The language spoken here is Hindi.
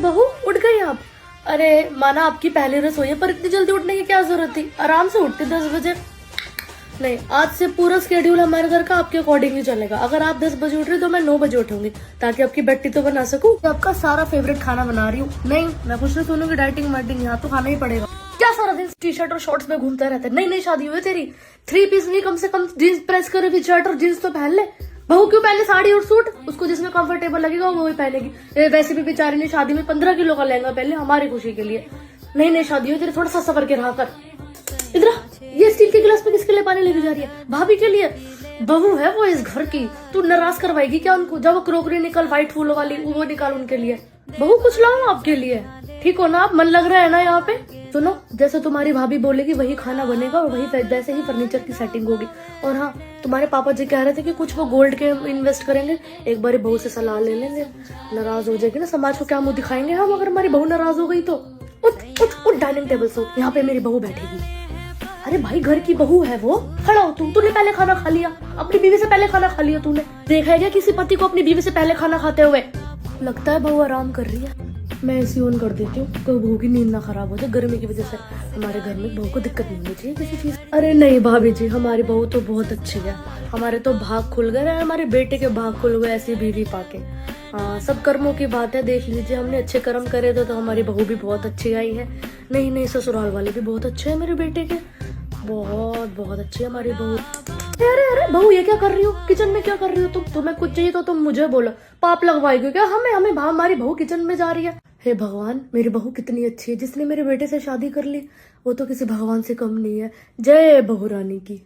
बहू उठ गई आप? अरे माना आपकी पहली रसोई है, पर इतनी जल्दी उठने की क्या जरूरत थी, आराम से उठती 10 बजे। नहीं, आज से पूरा स्केड्यूल हमारे घर का आपके अकॉर्डिंग ही चलेगा। अगर आप 10 बजे उठ रही तो मैं 9 बजे उठूंगी, ताकि आपकी बैठी तो बना सकूं। तो आपका सारा फेवरेट खाना बना रही हूँ। नहीं, मैं कुछ नहीं सुनूंगी डाइटिंग वाइटिंग, यहाँ तो खाना ही पड़ेगा। क्या सारा दिन टी शर्ट और शॉर्ट्स में घूमता रहता है? नई नई शादी हुई तेरी, 3 पीस नहीं, कम से कम जीन्स प्रेस करे हुई शर्ट और जीन्स तो पहन ले। बहू क्यों पहले साड़ी और सूट? उसको जिसमें कंफर्टेबल लगेगा वो ही पहनेगी। वैसे भी बेचारी ने शादी में 15 किलो का लहंगा पहले हमारी खुशी के लिए। नई नई शादी हुई तेरे, थोड़ा सा सफर के रहा कर। इधर ये स्टील के गिलास में किसके लिए पानी लेके जा रही है? भाभी के लिए। बहू है वो इस घर की, तू नाराज करवाएगी क्या उनको? जब वो क्रोकरी निकल व्हाइट फूलों वाली, वो निकाल उनके लिए। बहू कुछ लाऊं आपके लिए? ठीक हो ना आप? मन लग रहा है ना यहाँ पे? सुनो, जैसे तुम्हारी भाभी बोलेगी वही खाना बनेगा और वही वैसे ही फर्नीचर की सेटिंग होगी। और हाँ, तुम्हारे पापा जी कह रहे थे कि कुछ वो गोल्ड के इन्वेस्ट करेंगे, एक बार बहू से सलाह ले लेंगे। नाराज हो जाएगी ना, समाज को क्या मुंह दिखाएंगे हम अगर हमारी बहू नाराज हो गई तो? उठ उठ उठ, डाइनिंग टेबल से यहाँ पे मेरी बहू बैठेगी। अरे भाई, घर की बहू है वो, खड़ा हो तूने पहले खाना खा लिया? अपनी बीवी से पहले खाना खा लिया तूने? देखा है क्या किसी पति को अपनी बीवी से पहले खाना खाते हुए? लगता है बहू आराम कर रही है। मैं एसी ऑन कर देती हूँ, कोई बहू की नींद ना खराब हो जाए। गर्मी की वजह से हमारे घर में बहू को दिक्कत नहीं होनी चाहिए किसी चीज। अरे नहीं भाभी जी, हमारी बहू तो बहुत अच्छी है। हमारे तो भाग खुल गए, हमारे बेटे के भाग खुल गए ऐसी बीवी पाके। हाँ, सब कर्मों की बात है। देख लीजिए, हमने अच्छे कर्म करे थे तो हमारी बहू भी बहुत अच्छी आई है। नहीं नहीं, ससुराल वाले भी बहुत अच्छे हैं मेरे बेटे के, बहुत बहुत अच्छी है हमारी बहू। अरे अरे बहू, ये क्या कर रही हो? किचन में क्या कर रही हो तुम? तुम्हें कुछ चाहिए तो तुम मुझे बोलो, पाप लगवाएगी क्या हमें? हमारी बहू किचन में जा रही है। हे भगवान, मेरी बहू कितनी अच्छी है, जिसने मेरे बेटे से शादी कर ली वो तो किसी भगवान से कम नहीं है। जय बहू रानी की।